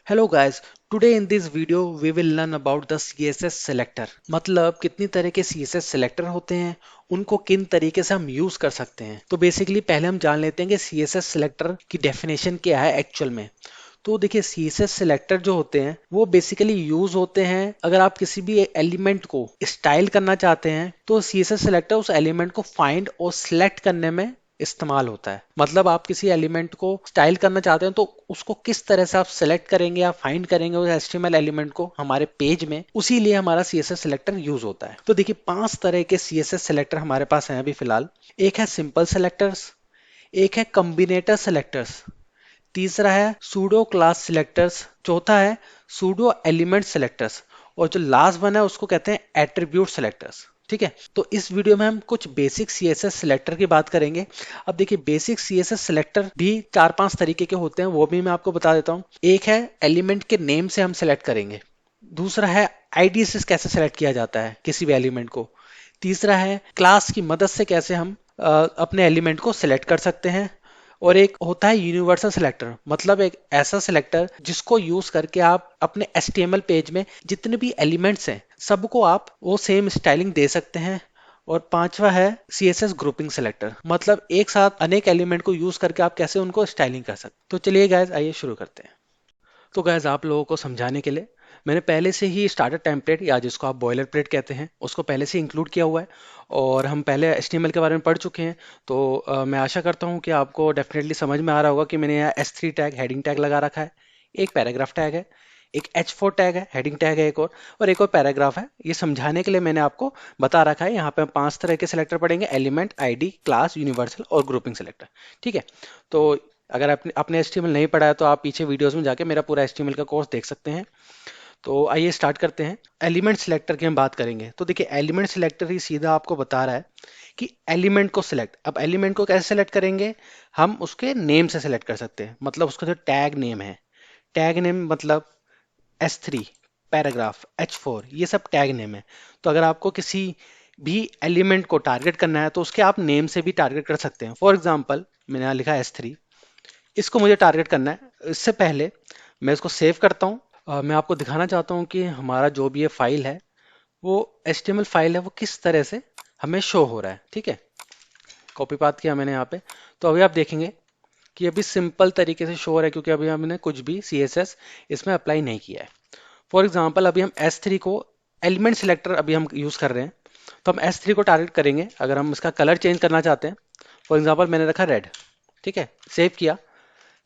Hello guys, today in this video we will learn about the CSS selector। मतलब कितनी तरह के CSS selector होते हैं, उनको किन तरीके से हम यूज कर सकते हैं। तो बेसिकली पहले हम जान लेते हैं कि CSS selector की डेफिनेशन क्या है एक्चुअल में। तो देखिए CSS सेलेक्टर जो होते हैं वो बेसिकली यूज होते हैं अगर आप किसी भी एलिमेंट को स्टाइल करना चाहते हैं तो CSS सेलेक्टर उस एलिमेंट को फाइंड और सिलेक्ट करने में इस्तेमाल होता है। मतलब आप किसी एलिमेंट को स्टाइल करना चाहते हैं तो उसको किस तरह से आप सेलेक्ट करेंगे या फाइंड करेंगे उस HTML एलिमेंट को हमारे पेज में, उसी लिए हमारा CSS सेलेक्टर यूज होता है। तो देखिए 5 तरह के CSS सेलेक्टर हमारे पास हैं अभी फिलहाल। एक है सिंपल सेलेक्टर्स, एक है कॉम्बिनेटर सेलेक्टर्स, तीसरा है सूडो क्लास सिलेक्टर्स, चौथा है सूडो एलिमेंट सेलेक्टर्स और जो लास्ट वन है उसको कहते हैं एट्रीब्यूट सेलेक्टर्स। ठीक है, तो इस वीडियो में हम कुछ बेसिक CSS सिलेक्टर की बात करेंगे। अब देखिए बेसिक CSS सिलेक्टर भी 4-5 तरीके के होते हैं, वो भी मैं आपको बता देता हूँ। एक है एलिमेंट के नेम से हम सेलेक्ट करेंगे, दूसरा है आईडी से कैसे सेलेक्ट किया जाता है किसी भी एलिमेंट को, तीसरा है क्लास की मदद से कैसे हम अपने एलिमेंट को सिलेक्ट कर सकते हैं, और एक होता है यूनिवर्सल सिलेक्टर। मतलब एक ऐसा सिलेक्टर जिसको यूज करके आप अपने HTML पेज में जितने भी एलिमेंट्स हैं सबको आप वो सेम स्टाइलिंग दे सकते हैं। और पांचवा है CSS ग्रुपिंग सिलेक्टर। मतलब एक साथ अनेक एलिमेंट को यूज करके आप कैसे उनको स्टाइलिंग कर सकते हैं। तो चलिए गाइस आइए शुरू करते हैं। तो गैस आप लोगों को समझाने के लिए मैंने पहले से ही स्टार्टर टेम्पलेट या जिसको आप बॉयलर प्लेट कहते हैं उसको पहले से इंक्लूड किया हुआ है, और हम पहले HTML के बारे में पढ़ चुके हैं। तो मैं आशा करता हूँ कि आपको डेफिनेटली समझ में आ रहा होगा कि मैंने यहाँ S3 टैग हेडिंग टैग लगा रखा है, एक पैराग्राफ टैग है, एक H4 टैग है, हेडिंग टैग है एक और एक और पैराग्राफ है। ये समझाने के लिए मैंने आपको बता रखा है। यहाँ पे हम 5 तरह के सिलेक्टर पढ़ेंगे, एलिमेंट, आईडी, क्लास, यूनिवर्सल और ग्रुपिंग सिलेक्टर। ठीक है, तो अगर आपने HTML नहीं पढ़ा है तो आप पीछे वीडियोस में जाके मेरा पूरा HTML का कोर्स देख सकते हैं। तो आइए स्टार्ट करते हैं। एलिमेंट सिलेक्टर की हम बात करेंगे। तो देखिए एलिमेंट सिलेक्टर ही सीधा आपको बता रहा है कि एलिमेंट को सिलेक्ट, अब एलिमेंट को कैसे सिलेक्ट करेंगे, हम उसके नेम से सिलेक्ट कर सकते हैं। मतलब उसका जो टैग नेम है, टैग नेम मतलब S3, पैराग्राफ, H4, ये सब टैग नेम है। तो अगर आपको किसी भी एलिमेंट को टारगेट करना है तो उसके आप नेम से भी टारगेट कर सकते हैं। फॉर एग्जाम्पल मैंने यहाँ लिखा S3, इसको मुझे टारगेट करना है। इससे पहले मैं इसको सेव करता हूँ। मैं आपको दिखाना चाहता हूँ कि हमारा जो भी ये फाइल है वो HTML फाइल है वो किस तरह से हमें शो हो रहा है। ठीक है, कॉपी पास्ट किया मैंने यहाँ पे। तो अभी आप देखेंगे कि अभी सिंपल तरीके से शो हो रहा है क्योंकि अभी हमने कुछ भी CSS इसमें अप्लाई नहीं किया है। फॉर एग्जाम्पल अभी हम S3 को एलिमेंट सिलेक्टर अभी हम यूज कर रहे हैं, तो हम S3 को टारगेट करेंगे। अगर हम इसका कलर चेंज करना चाहते हैं, फॉर एग्जाम्पल मैंने रखा रेड। ठीक है, सेव किया।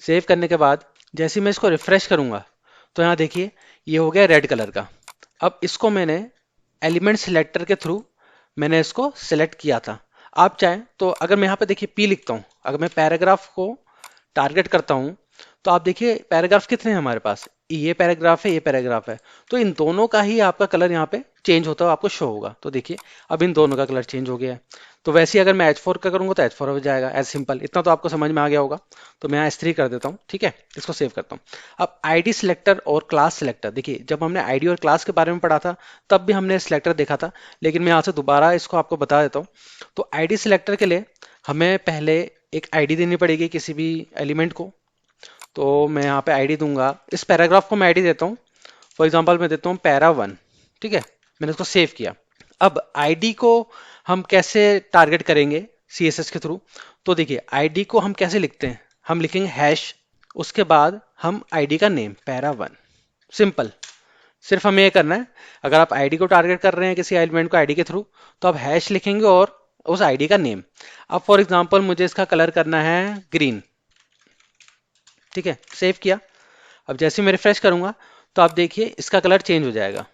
सेव करने के बाद जैसे ही मैं इसको रिफ्रेश करूंगा तो यहाँ देखिए ये हो गया रेड कलर का। अब इसको मैंने एलिमेंट सिलेक्टर के थ्रू मैंने इसको सिलेक्ट किया था। आप चाहें तो अगर मैं यहाँ पे देखिए P लिखता हूँ, अगर मैं पैराग्राफ को टारगेट करता हूँ तो आप देखिए पैराग्राफ कितने हैं हमारे पास, ये पैराग्राफ है, ये पैराग्राफ है। तो इन दोनों का ही आपका कलर यहाँ पे चेंज होता हुआ आपको शो होगा। तो देखिए अब इन दोनों का कलर चेंज हो गया है। तो वैसे ही अगर मैं H4 का करूंगा तो H4 हो जाएगा। एज सिंपल, इतना तो आपको समझ में आ गया होगा। तो मैं यहाँ S3 कर देता हूँ। ठीक है, इसको सेव करता हूँ। अब आईडी सिलेक्टर और क्लास सिलेक्टर, देखिए जब हमने आईडी और क्लास के बारे में पढ़ा था तब भी हमने सिलेक्टर देखा था, लेकिन मैं यहाँ से दोबारा इसको आपको बता देता हूँ। तो आईडी सिलेक्टर के लिए हमें पहले एक आईडी देनी पड़ेगी किसी भी एलिमेंट को। तो मैं यहाँ पे आईडी दूंगा, इस पैराग्राफ को मैं आईडी देता हूँ। फॉर एग्जांपल मैं देता हूँ पैरा 1। ठीक है, मैंने उसको सेव किया। अब आईडी को हम कैसे टारगेट करेंगे CSS के थ्रू, तो देखिए आईडी को हम कैसे लिखते हैं, हम लिखेंगे हैश, उसके बाद हम आईडी का नेम पैरा 1। सिंपल, सिर्फ हमें ये करना है। अगर आप आईडी को टारगेट कर रहे हैं किसी एलिमेंट को आईडी के थ्रू तो आप हैश लिखेंगे और उस आईडी का नेम। अब फॉर एग्जांपल मुझे इसका कलर करना है ग्रीन। ठीक है, सेव किया। अब जैसे ही मैं रिफ्रेश करूंगा तो आप देखिए इसका कलर चेंज हो जाएगा।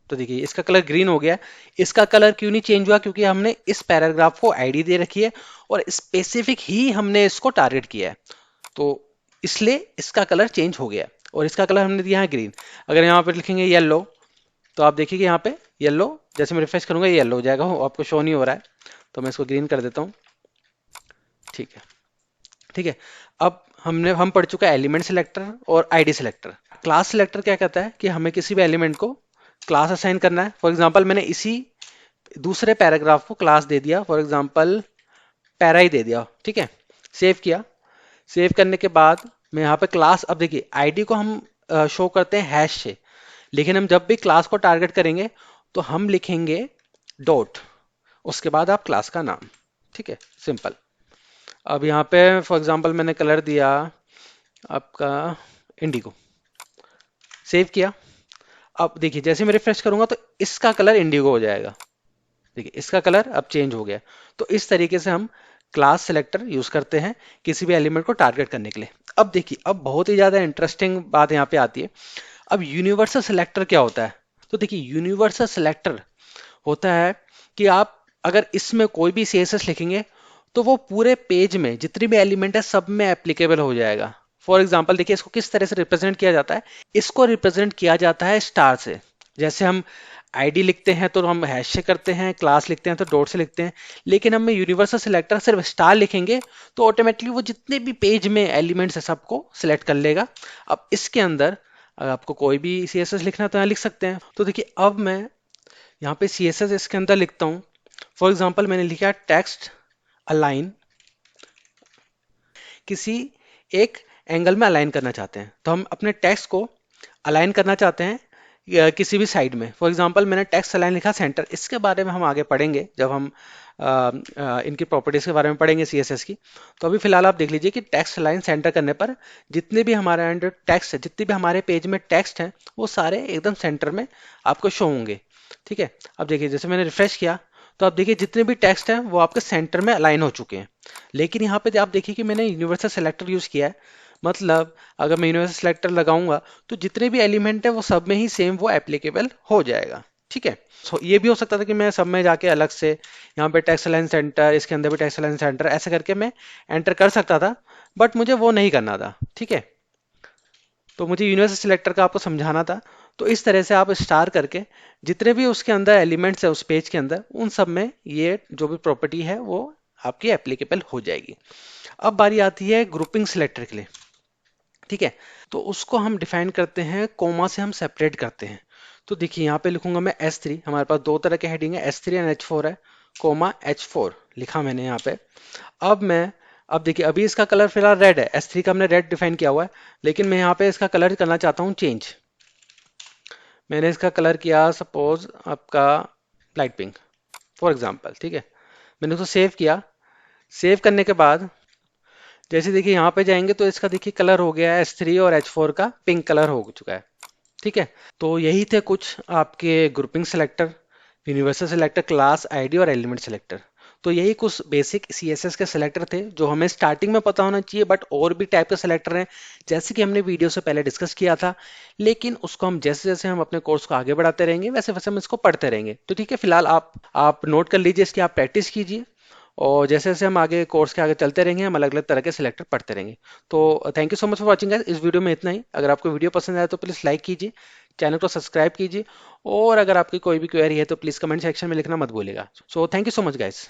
तो देखिए इसका कलर ग्रीन हो गया। इसका कलर क्यों नहीं चेंज हुआ, क्योंकि हमने इस पैराग्राफ को आईडी दे रखी है और स्पेसिफिक ही हमने इसको टारगेट किया है, तो इसलिए इसका कलर चेंज हो गया। और इसका कलर हमने दिया है ग्रीन। अगर यहाँ पर लिखेंगे येलो तो आप देखिए कि यहाँ पे येलो, जैसे मैं रिफ्रेश करूंगा येलो हो जाएगा, वो आपको शो नहीं हो रहा है। तो मैं इसको ग्रीन कर देता हूँ। ठीक है, ठीक है। अब हम पढ़ चुका है एलिमेंट सिलेक्टर और आईडी सिलेक्टर। क्लास सिलेक्टर क्या कहता है कि हमें किसी भी एलिमेंट को क्लास असाइन करना है। फॉर एग्जांपल मैंने इसी दूसरे पैराग्राफ को क्लास दे दिया, फॉर एग्जांपल पैरा ही दे दिया। ठीक है, सेव किया। सेव करने के बाद मैं यहाँ पे क्लास, अब देखिए आईडी को हम शो करते हैं हैश से, लेकिन हम जब भी क्लास को टारगेट करेंगे तो हम लिखेंगे डॉट, उसके बाद आप क्लास का नाम। ठीक है, सिंपल। अब यहाँ पे फॉर एग्जांपल मैंने कलर दिया आपका इंडिगो, सेव किया। अब देखिए जैसे मैं रिफ्रेश करूंगा तो इसका कलर इंडिगो हो जाएगा। देखिए इसका कलर अब चेंज हो गया। तो इस तरीके से हम क्लास सेलेक्टर यूज करते हैं किसी भी एलिमेंट को टारगेट करने के लिए। अब देखिए अब बहुत ही ज्यादा इंटरेस्टिंग बात यहाँ पे आती है। अब यूनिवर्सल सिलेक्टर क्या होता है? तो देखिए यूनिवर्सल सिलेक्टर होता है कि आप अगर इसमें कोई भी सीएसएस लिखेंगे तो वो पूरे पेज में जितनी भी एलिमेंट है सब में एप्लीकेबल हो जाएगा। फॉर एग्जाम्पल देखिए इसको किस तरह से रिप्रेजेंट किया जाता है। इसको रिप्रेजेंट किया जाता है स्टार से। जैसे हम आईडी लिखते हैं तो हम हैश से करते हैं, क्लास लिखते हैं तो डॉट से लिखते हैं, लेकिन हम यूनिवर्सल सिलेक्टर सिर्फ स्टार लिखेंगे तो ऑटोमेटिकली वो जितने भी पेज में एलिमेंट्स है सबको सिलेक्ट कर लेगा। अब इसके अंदर अगर आपको कोई भी सीएसएस लिखना है तो यहाँ लिख सकते हैं। तो देखिए अब मैं यहाँ पे सीएसएस इसके अंदर लिखता हूँ। फॉर एग्जाम्पल मैंने लिखा टेक्स्ट अलाइन, किसी एक एंगल में अलाइन करना चाहते हैं तो हम अपने टेक्स्ट को अलाइन करना चाहते हैं किसी भी साइड में। फॉर एग्जांपल मैंने टेक्स्ट अलाइन लिखा सेंटर। इसके बारे में हम आगे पढ़ेंगे जब हम इनकी प्रॉपर्टीज के बारे में पढ़ेंगे सीएसएस की। तो अभी फिलहाल आप देख लीजिए कि टेक्स्ट अलाइन सेंटर करने पर जितने भी हमारे अंडर टेक्स्ट है, जितने भी हमारे पेज में टेक्स्ट हैं वो सारे एकदम सेंटर में आपको शो होंगे। ठीक है, अब देखिए जैसे मैंने रिफ्रेश किया तो आप देखिए जितने भी टेक्स्ट हैं वो आपके सेंटर में अलाइन हो चुके हैं। लेकिन यहाँ पे आप देखिए कि मैंने यूनिवर्सल सेलेक्टर यूज किया है, मतलब अगर मैं यूनिवर्सल सेलेक्टर लगाऊंगा तो जितने भी एलिमेंट है वो सब में ही सेम वो एप्लीकेबल हो जाएगा। ठीक है, सो ये भी हो सकता था कि मैं सब में जाके अलग से यहाँ पे टेक्स्ट अलाइन सेंटर, इसके अंदर भी टेक्स्ट अलाइन सेंटर ऐसे करके मैं एंटर कर सकता था, बट मुझे वो नहीं करना था। ठीक है, तो मुझे यूनिवर्सल सिलेक्टर का आपको समझाना था। तो इस तरह से आप स्टार करके जितने भी उसके अंदर एलिमेंट्स है उस पेज के अंदर उन सब में ये जो भी प्रॉपर्टी है वो आपकी एप्लीकेबल हो जाएगी। अब बारी आती है ग्रुपिंग सिलेक्टर के लिए। ठीक है, तो उसको हम डिफाइन करते हैं, कोमा से हम सेपरेट करते हैं। तो देखिए यहाँ पे लिखूंगा मैं S3, हमारे पास दो तरह के हेडिंग है S3 एंड H4 है, कोमा H4 लिखा मैंने यहाँ पे। अब देखिए अभी इसका कलर फिलहाल रेड है, S3 का हमने रेड डिफाइन किया हुआ है, लेकिन मैं यहाँ पे इसका कलर करना चाहता हूँ चेंज। मैंने इसका कलर किया सपोज आपका लाइट पिंक फॉर एग्जाम्पल। ठीक है, मैंने उसको सेव किया। सेव करने के बाद जैसे देखिए यहाँ पे जाएंगे तो इसका देखिए कलर हो गया है S3 और H4 का पिंक कलर हो चुका है। ठीक है, तो यही थे कुछ आपके grouping selector, universal selector, class ID और एलिमेंट सेलेक्टर। तो यही कुछ बेसिक सीएसएस के सेलेक्टर थे जो हमें स्टार्टिंग में पता होना चाहिए, बट और भी टाइप के सेलेक्टर हैं जैसे कि हमने वीडियो से पहले डिस्कस किया था, लेकिन उसको हम जैसे जैसे हम अपने कोर्स को आगे बढ़ाते रहेंगे वैसे वैसे हम इसको पढ़ते रहेंगे। तो ठीक है, फिलहाल आप नोट कर लीजिए, इसकी आप प्रैक्टिस कीजिए, और जैसे जैसे हम आगे कोर्स के आगे चलते रहेंगे हम अलग अलग तरह के सिलेक्टर पढ़ते रहेंगे। तो thank you so much for watching guys. इस वीडियो में इतना ही। अगर आपको वीडियो पसंद आया तो प्लीज़ लाइक कीजिए, चैनल को सब्सक्राइब कीजिए, और अगर आपकी कोई भी क्वेरी है तो प्लीज़ कमेंट सेक्शन में लिखना मत भूलिएगा। So thank you so much guys.